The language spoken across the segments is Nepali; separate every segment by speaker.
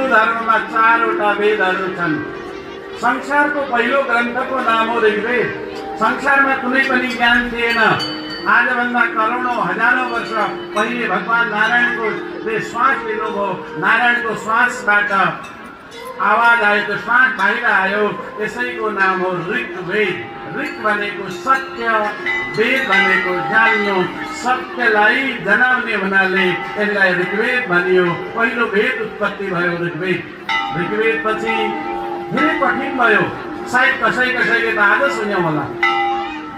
Speaker 1: हिन्दू धर्ममा 4वटा वेदहरू छन्। संसारको पहिलो ग्रन्थको नाम हो ऋग्वेद। संसारमा कुनै पनि ज्ञान थिएन। आजभन्दा करोडौं हजारौं वर्ष पहिले भगवान नारायणको श्वास लिनुभयो। नारायणको श्वासबाट आवाज आयो, त्यो श्वास बाहिर आयो, यसैको नाम हो ऋग्वेद। ऋग भनेको सत्य, वेद भनेको जान्नु, सत्यलाई जनाउने हुनाले यसलाई ऋग्वेद भनियो। पहिलो वेद उत्पत्ति भयो ऋग्वेद। ऋग्वेद पछि धेरै कठिन भयो, सायद कसैले त आज सुन्यौँ होला।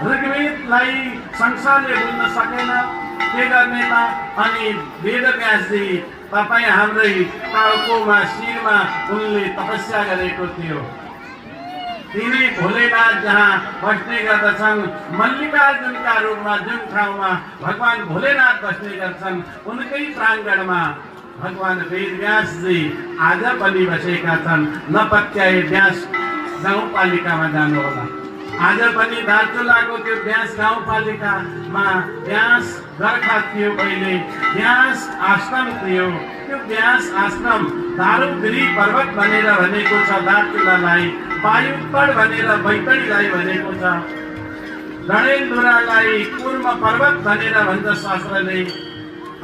Speaker 1: ऋग्वेदलाई संसारले बुझ्न सकेन, के गर्ने त? अनि वेदव्यासजी तपाईँ हाम्रै टाउकोमा शिरमा उनले तपस्या गरेको थियो। तिनै भोलेनाथ जहाँ बस्ने गर्दछन्, मल्लिकार्जुनका रूपमा जुन ठाउँमा भगवान भोलेनाथ बस्ने गर्छन्, उनकै प्राङ्गणमा भगवान वेदव्यासजी आज पनि बसेका छन्। नपत्याए व्यास गाउँपालिकामा जानुहोला। आज पनि दार्चुलाको त्यो व्यास गाउँपालिकामा व्यास गर्खा थियो, पहिले व्यास आश्रम थियो। त्यो व्यास आश्रम दारुगिरी पर्वत भनेर भनेको छ दार्चुलालाई, वायुपड भनेर बैतडीलाई भनेको छ, गणेन्द्रलाई कुर्म पर्वत भनेर भन्छ शास्त्रले,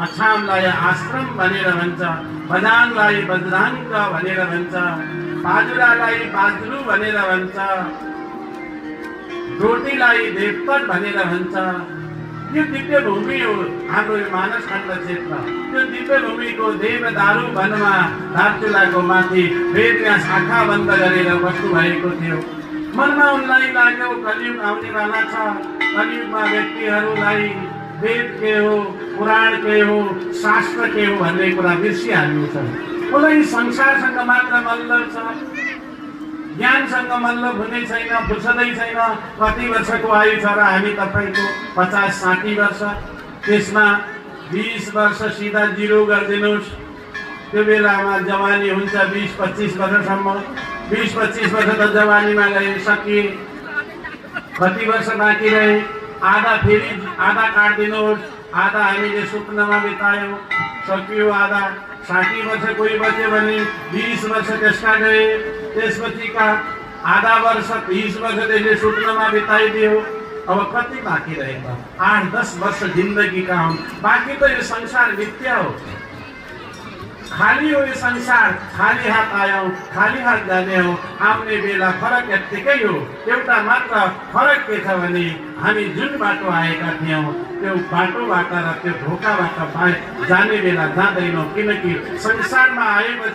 Speaker 1: अछामलाई आश्रम भनेर भन्छ, बदाङलाई बज्राङ्ग भनेर भन्छ, बाजुरालाई बाज्रु भनेर भन्छ, डोटीलाई देवपट भनेर भन्छ। यो दिव्य भूमि हो हाम्रो यो मानस खण्ड क्षेत्र। त्यो दिव्य भूमिको देवदारू वनमा दार्चुलाको माथि वेदव्यास आँखा बन्द गरेर बस्नु भएको थियो। मनमा उनलाई लाग्यो कलियुग आउनेवाला छ। कलियुगमा व्यक्तिहरूलाई वेद के हो, पुराण के हो, शास्त्र के हो भन्ने कुरा बिर्सिहाल्नु छ। उसलाई संसारसँग मात्र मतलब छ, ज्ञानसँग मतलब हुने छैन, फुर्सदै छैन। कति वर्षको आयु छ र हामी तपाईँको 50-60 वर्ष, त्यसमा 20 वर्ष सिधा जिरो गरिदिनुहोस्। त्यो बेलामा जवानी हुन्छ 20-25 वर्षसम्म। 20-25 वर्ष त जवानीमा गए, सकिए। कति वर्ष बाँकी रहे? आधा फेरि आधा काट्दिनुहोस्। आधा हामीले सुत्नमा बितायौँ, सकियो आधा। 60 वर्ष कोही बच्यो भने 20 वर्ष त्यसका गए। त्यसपछिका आधा वर्ष 20 वर्ष त्यसले सुत्नमा बिताइदियो। अब कति बाँकी रहेको? 8-10 वर्ष जिन्दगीका हुन्। बाँकी त यो संसार मिथ्या हो, खाली हो यो संसार। खाली हात आयौँ, खाली हात जाने हो। आउने बेला फरक यत्तिकै हो। एउटा मात्र फरक के छ भने हामी जुन बाटो आएका थियौँ त्यो बाटोबाट र त्यो ढोकाबाट जाने बेला जाँदैनौँ, किनकि संसारमा आएपछि